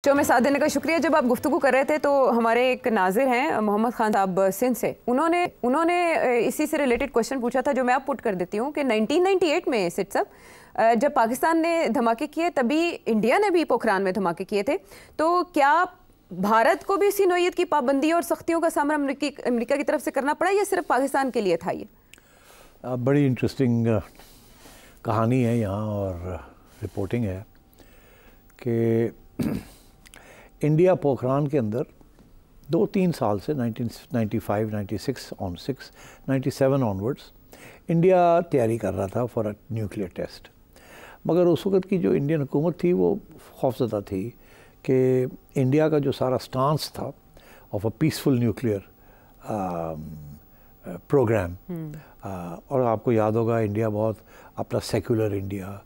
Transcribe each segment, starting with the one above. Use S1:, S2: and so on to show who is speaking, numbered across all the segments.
S1: Show में साथ देने का शुक्रिया। जब आप गुफ्तगू कर रहे थे तो हमारे एक नाजिर हैं मोहम्मद खान साहब सिंध से, उन्होंने इसी से रिलेटेड क्वेश्चन पूछा था जो मैं आप पुट कर देती हूँ कि 1998 में सिट साहब जब पाकिस्तान ने धमाके किए तभी इंडिया ने भी पोखरान में धमाके किए थे, तो क्या भारत को भी इसी नौयत की पाबंदी और सख्तियों का सामना अमेरिका की तरफ से करना पड़ा या सिर्फ पाकिस्तान के लिए था? ये
S2: बड़ी इंटरेस्टिंग कहानी है यहाँ और रिपोर्टिंग है कि इंडिया पोखरान के अंदर 2-3 साल से 1995, 96 ऑन 6, 97 ऑनवर्ड्स इंडिया तैयारी कर रहा था फॉर अ न्यूक्लियर टेस्ट। मगर उस वक्त की जो इंडियन हुकूमत थी वो खौफज़दा थी कि इंडिया का जो सारा स्टांस था of a peaceful nuclear program, और आपको याद होगा इंडिया बहुत अपना सेक्युलर इंडिया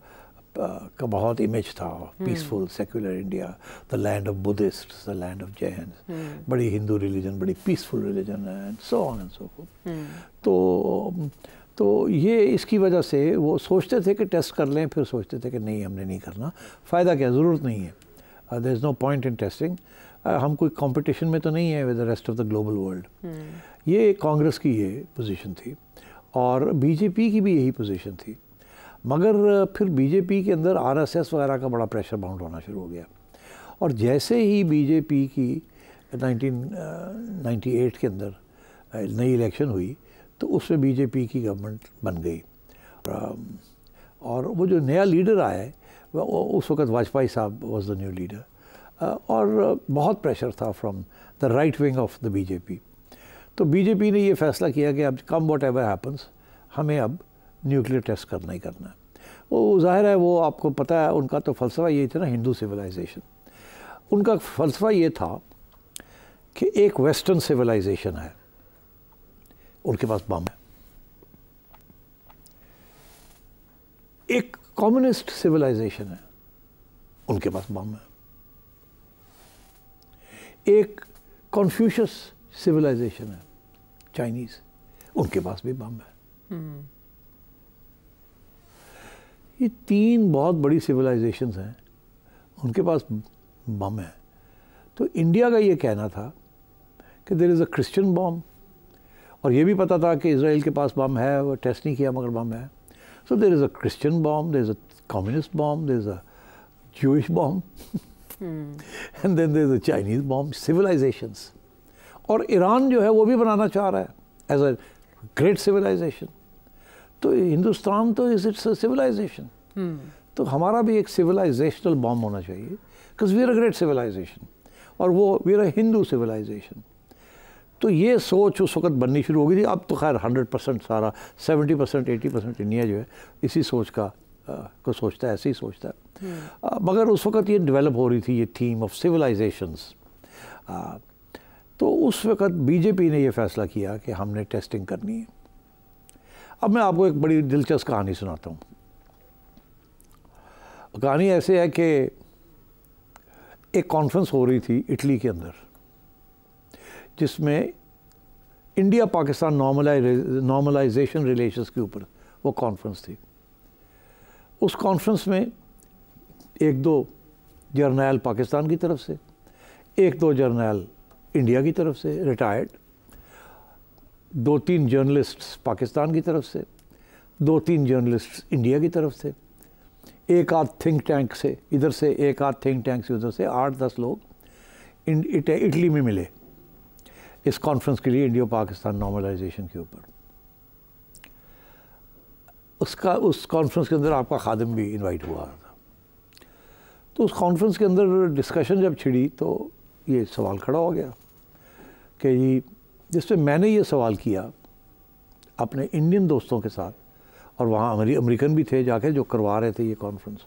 S2: का बहुत इमेज था, peaceful secular India, the land of Buddhist, the land of Jains, बड़ी हिंदू रिलीजन, बड़ी peaceful religion and so on and so fourth. तो ये इसकी वजह से वो सोचते थे कि टेस्ट कर लें, फिर सोचते थे कि नहीं हमने नहीं करना, फ़ायदा क्या, ज़रूरत नहीं है, there is no point in testing, हम कोई कंपटीशन में तो नहीं है with the rest of the global world. ये कांग्रेस की ये पोजीशन थी और बीजेपी की भी यही पोजीशन थी। मगर फिर बीजेपी के अंदर आरएसएस वगैरह का बड़ा प्रेशर माउंट होना शुरू हो गया और जैसे ही बीजेपी की 1998 के अंदर नई इलेक्शन हुई तो उसमें बीजेपी की गवर्नमेंट बन गई और वो जो नया लीडर आया है उस वक्त वाजपेयी साहब वाज द न्यू लीडर और बहुत प्रेशर था from the right wing of the BJP. तो बीजेपी ने ये फैसला किया कि अब कम वॉट एवर हैपन्स हमें अब न्यूक्लियर टेस्ट करना ही करना है। वो जाहिर है, वो आपको पता है उनका तो फ़लसफ़ा ये था ना, हिंदू सिविलाइजेशन। उनका फ़लसफ़ा ये था कि एक वेस्टर्न सिविलाइजेशन है, उनके पास बम है, एक कम्युनिस्ट सिविलाइजेशन है, उनके पास बम है, एक कन्फ्यूशियस सिविलाइजेशन है चाइनीज़, उनके पास भी बम है। ये 3 बहुत बड़ी सिविलाइजेशंस हैं, उनके पास बम है। तो इंडिया का ये कहना था कि देयर इज़ अ क्रिश्चियन बम, और ये भी पता था कि इज़राइल के पास बम है, वो टेस्ट नहीं किया मगर बम है। So there is a Christian bomb, there is a communist bomb, there is a Jewish bomb and then there is a Chinese bomb, civilizations. और ईरान जो है वो भी बनाना चाह रहा है एज अ ग्रेट सिविलाइजेशन। तो हिंदुस्तान तो इज इट्स सिविलाइजेशन, तो हमारा भी एक सिविलाइजेशनल बॉम्ब होना चाहिए, because we are a great civilization और वो we are a Hindu civilization. तो ये सोच उस वक्त बननी शुरू हो गई थी। अब तो खैर 100% सारा 70% 80% इंडिया जो है इसी सोच का को सोचता है, ऐसे ही सोचता है। मगर उस वक्त ये डेवलप हो रही थी ये थीम ऑफ सिविलाइजेशंस। तो उस वक्त बीजेपी ने ये फैसला किया कि हमने टेस्टिंग करनी है। अब मैं आपको एक बड़ी दिलचस्प कहानी सुनाता हूँ। कहानी ऐसे है कि एक कॉन्फ्रेंस हो रही थी इटली के अंदर जिसमें इंडिया पाकिस्तान नॉर्मलाइजेशन रिलेशंस के ऊपर वो कॉन्फ्रेंस थी। उस कॉन्फ्रेंस में 1-2 जर्नैल पाकिस्तान की तरफ से, 1-2 जर्नैल इंडिया की तरफ से रिटायर्ड, 2-3 जर्नलिस्ट्स पाकिस्तान की तरफ से, 2-3 जर्नलिस्ट्स इंडिया की तरफ से, एक आध थिंक टैंक से इधर से, एक आध थिंक टैंक से उधर से, 8-10 लोग इटली में मिले इस कॉन्फ्रेंस के लिए इंडिया पाकिस्तान नॉर्मलाइजेशन के ऊपर। उस कॉन्फ्रेंस के अंदर आपका खादिम भी इनवाइट हुआ था। तो उस कॉन्फ्रेंस के अंदर डिस्कशन जब छिड़ी तो ये सवाल खड़ा हो गया कि जिसमें मैंने ये सवाल किया अपने इंडियन दोस्तों के साथ, और वहाँ अमेरिकन भी थे जाके जो करवा रहे थे ये कॉन्फ्रेंस,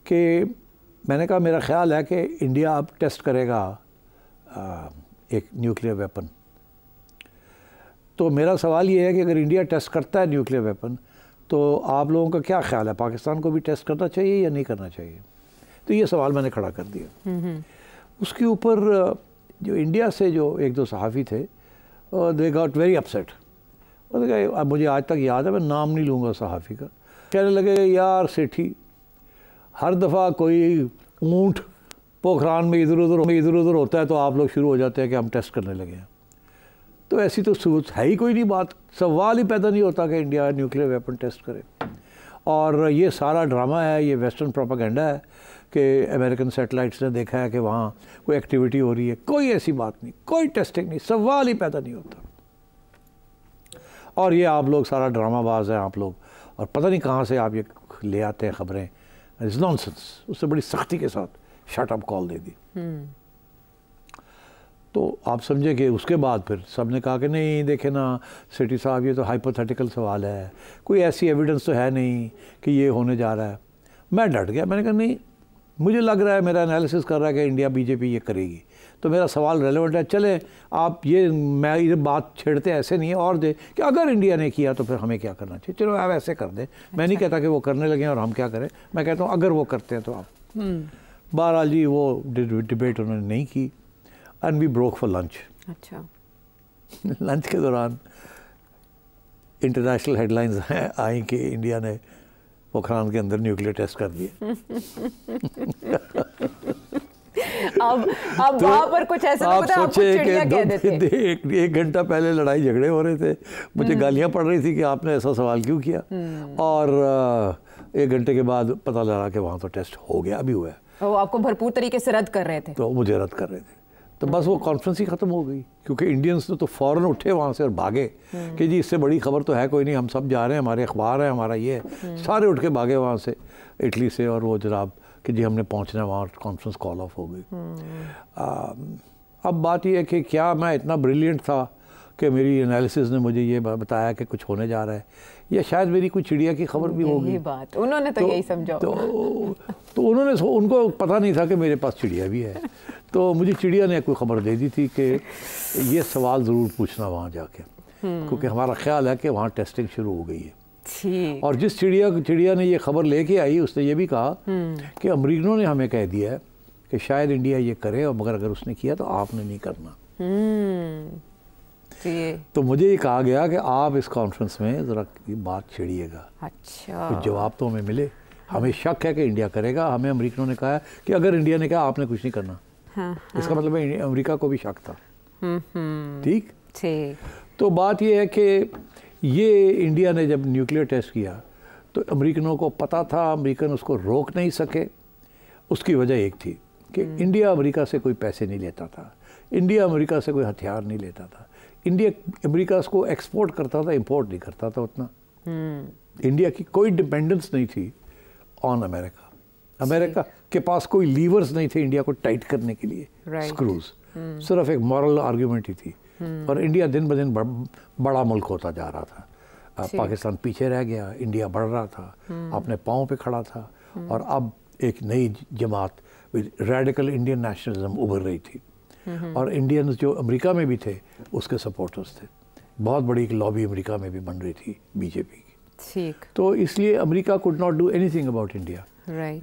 S2: कि मैंने कहा मेरा ख्याल है कि इंडिया अब टेस्ट करेगा एक न्यूक्लियर वेपन। तो मेरा सवाल ये है कि अगर इंडिया टेस्ट करता है न्यूक्लियर वेपन तो आप लोगों का क्या ख्याल है, पाकिस्तान को भी टेस्ट करना चाहिए या नहीं करना चाहिए? तो ये सवाल मैंने खड़ा कर दिया। उसके ऊपर जो इंडिया से जो 1-2 सहाफ़ी थे दे गॉट वेरी अपसेट। अब मुझे आज तक याद है, मैं नाम नहीं लूँगा सहाफ़ी का, कहने लगे यार सेठी, हर दफ़ा कोई ऊँट पोखरान में इधर उधर होता है तो आप लोग शुरू हो जाते हैं कि हम टेस्ट करने लगे हैं। तो ऐसी तो है ही कोई नहीं बात, सवाल ही पैदा नहीं होता कि इंडिया न्यूक्लियर वेपन टेस्ट करे। और ये सारा ड्रामा है, ये वेस्टर्न प्रोपेगेंडा है कि अमेरिकन सैटेलाइट्स ने देखा है कि वहाँ कोई एक्टिविटी हो रही है। कोई ऐसी बात नहीं, कोई टेस्टिंग नहीं, सवाल ही पैदा नहीं होता। और ये आप लोग सारा ड्रामाबाज हैं आप लोग, और पता नहीं कहाँ से आप ये ले आते हैं खबरें। It's nonsense. उससे बड़ी सख्ती के साथ शट अप कॉल दे दी। तो आप समझे कि उसके बाद फिर सब ने कहा कि नहीं देखे ना सेठी साहब, ये तो हाइपोथेटिकल सवाल है, कोई ऐसी एविडेंस तो है नहीं कि ये होने जा रहा है। मैं डट गया, मैंने कहा नहीं, मुझे लग रहा है, मेरा एनालिसिस कर रहा है कि इंडिया बीजेपी ये करेगी, तो मेरा सवाल रेलेवेंट है। चले आप ये बात छेड़ते ऐसे नहीं है और दे कि अगर इंडिया ने किया तो फिर हमें क्या करना चाहिए। चलो आप ऐसे कर दें। मैं नहीं कहता कि वो करने लगे और हम क्या करें, मैं कहता हूँ अगर वो करते हैं तो आप। बहरहाल जी वो डिबेट उन्होंने नहीं की and we broke for lunch.
S1: अच्छा।
S2: लंच के दौरान इंटरनेशनल हेडलाइंस आई कि इंडिया ने पोखरान के अंदर न्यूक्लियर टेस्ट कर दिए।
S1: अब वहाँ पर कुछ ऐसा
S2: आप सोचे कि एक घंटा पहले लड़ाई झगड़े हो रहे थे, मुझे गालियाँ पड़ रही थी कि आपने ऐसा सवाल क्यों किया, और एक घंटे के बाद पता लगा कि वहाँ तो टेस्ट हो गया, अभी हुआ है।
S1: वो आपको भरपूर तरीके से रद्द कर रहे थे।
S2: तो मुझे रद्द कर रहे थे, तो बस वो कॉन्फ्रेंस ही ख़त्म हो गई, क्योंकि इंडियंस तो फ़ौरन उठे वहाँ से और भागे कि जी इससे बड़ी खबर तो है कोई नहीं, हम सब जा रहे हैं, हमारे अखबार है, हमारा ये है। सारे उठ के भागे वहाँ से, इटली से, और वो जनाब कि जी हमने पहुँचना है वहाँ, कॉन्फ्रेंस कॉल ऑफ हो गई। अब बात ये है कि क्या मैं इतना ब्रिलियंट था कि मेरी एनालिसिस ने मुझे ये बताया कि कुछ होने जा रहा है, या शायद मेरी कोई चिड़िया की खबर भी होगी।
S1: बात उन्होंने तो यही समझा।
S2: तो उनको पता नहीं था कि मेरे पास चिड़िया भी है, तो मुझे चिड़िया ने कोई खबर दे दी थी कि ये सवाल ज़रूर पूछना वहाँ जाके, क्योंकि हमारा ख्याल है कि वहाँ टेस्टिंग शुरू हो गई है। और जिस चिड़िया ने ये खबर लेके आई, उसने ये भी कहा कि अमरीकनों ने हमें कह दिया है कि शायद इंडिया ये करे, और मगर अगर उसने किया तो आपने नहीं करना। तो मुझे ये कहा गया कि आप इस कॉन्फ्रेंस में ज़रा बात छेड़िएगा।
S1: अच्छा।
S2: कुछ जवाब तो हमें मिले। हमें शक है कि इंडिया करेगा, हमें अमरीकनों ने कहा है कि अगर इंडिया ने कहा आपने कुछ नहीं करना। इसका मतलब है अमेरिका को भी शक था। ठीक। तो बात ये है कि ये इंडिया ने जब न्यूक्लियर टेस्ट किया तो अमरीकनों को पता था, अमरीकन उसको रोक नहीं सके। उसकी वजह एक थी कि इंडिया अमेरिका से कोई पैसे नहीं लेता था, इंडिया अमेरिका से कोई हथियार नहीं लेता था, इंडिया अमेरिका को एक्सपोर्ट करता था, इंपोर्ट नहीं करता था उतना। इंडिया की कोई डिपेंडेंस नहीं थी ऑन अमेरिका। अमेरिका के पास कोई लीवर्स नहीं थे इंडिया को टाइट करने के लिए, स्क्रूज। सिर्फ एक मॉरल आर्ग्यूमेंट ही थी। और इंडिया दिन ब दिन बड़ा मुल्क होता जा रहा था। पाकिस्तान पीछे रह गया, इंडिया बढ़ रहा था, अपने पाँव पे खड़ा था, और अब एक नई जमात रेडिकल इंडियन नेशनलिज्म उभर रही थी। और इंडियंस जो अमेरिका में भी थे उसके सपोर्टर्स थे। बहुत बड़ी एक लॉबी अमेरिका में भी बन रही थी बीजेपी की।
S1: ठीक।
S2: तो इसलिए America could not do anything about India.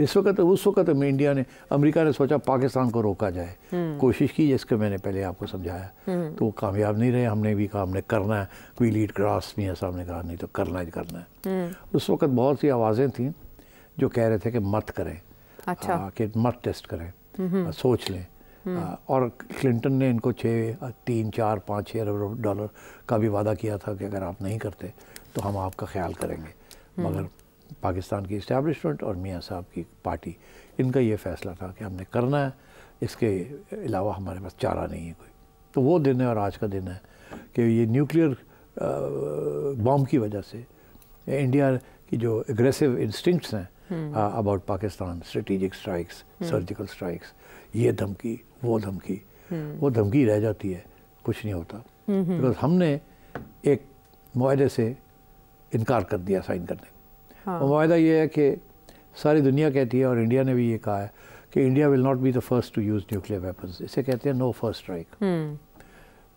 S2: इस वक्त उस वक्त में अमेरिका ने सोचा पाकिस्तान को रोका जाए, कोशिश की, जिसके मैंने पहले आपको समझाया, तो वो कामयाब नहीं रहे। हमने भी कहा हमने करना है, वी लीड ग्रास, मियां साहब ने कहा नहीं तो करना ही करना है। उस वक्त बहुत सी आवाज़ें थीं जो कह रहे थे कि मत करें। अच्छा। कि मत टेस्ट करें, सोच लें। और क्लिंटन ने इनको 3, 4, 5, 6 अरब डॉलर का भी वादा किया था कि अगर आप नहीं करते तो हम आपका ख्याल करेंगे। मगर पाकिस्तान की इस्टेब्लिशमेंट और मियां साहब की पार्टी, इनका ये फ़ैसला था कि हमने करना है, इसके अलावा हमारे पास चारा नहीं है कोई। तो वो दिन है और आज का दिन है कि ये न्यूक्लियर बॉम्ब की वजह से इंडिया की जो एग्रेसिव इंस्टिंक्ट्स हैं about Pakistan, strategic strikes, surgical strikes, ये धमकी वो धमकी रह जाती है, कुछ नहीं होता। बिकॉज हमने एक मुआहदे से इनकार कर दिया साइन करने। हाँ। मुआहदा ये है कि सारी दुनिया कहती है, और इंडिया ने भी ये कहा है कि India will not be the first to use nuclear weapons. इसे कहते हैं नो फर्स्ट स्ट्राइक।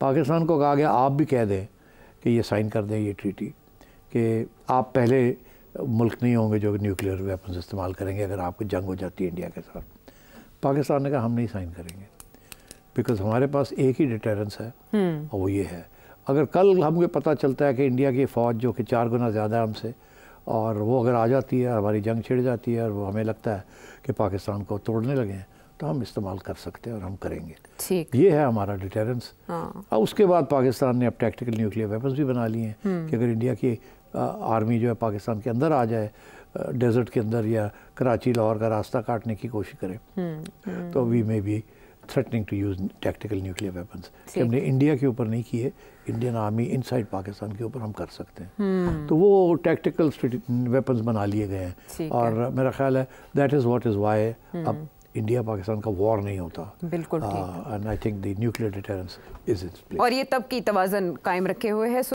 S2: पाकिस्तान को कहा गया आप भी कह दें कि ये साइन कर दें ये ट्रीटी, कि आप पहले मुल्क नहीं होंगे जो न्यूक्लियर वेपन्स इस्तेमाल करेंगे अगर आपको जंग हो जाती है इंडिया के साथ। पाकिस्तान ने कहा हम नहीं साइन करेंगे, बिकॉज हमारे पास एक ही डिटेरेंस है, और वो ये है, अगर कल हमको पता चलता है कि इंडिया की फ़ौज जो कि 4 गुना ज़्यादा है हमसे, और वो अगर आ जाती है, हमारी जंग छिड़ जाती है, और वो हमें लगता है कि पाकिस्तान को तोड़ने लगे हैं, तो हम इस्तेमाल कर सकते हैं और हम करेंगे।
S1: ठीक,
S2: ये है हमारा डिटेरेंस।
S1: हाँ,
S2: अब उसके बाद पाकिस्तान ने अब टैक्टिकल न्यूक्लियर वेपन्स भी बना लिए हैं कि अगर इंडिया की आर्मी जो है पाकिस्तान के अंदर आ जाए, डेजर्ट के अंदर या कराची लाहौर का रास्ता काटने की कोशिश करे, तो we may be threatening to use tactical nuclear weapons. कि हमने इंडिया के ऊपर नहीं किए, इंडियन आर्मी इनसाइड पाकिस्तान के ऊपर हम कर सकते हैं। तो वो टैक्टिकल वेपन्स बना लिए गए हैं और मेरा ख्याल है that is what is why अब इंडिया पाकिस्तान का वॉर नहीं होता।
S1: बिल्कुल,
S2: and I think the nuclear deterrence is its place.
S1: और ये तब की तवाज़न कायम रखे हुए है।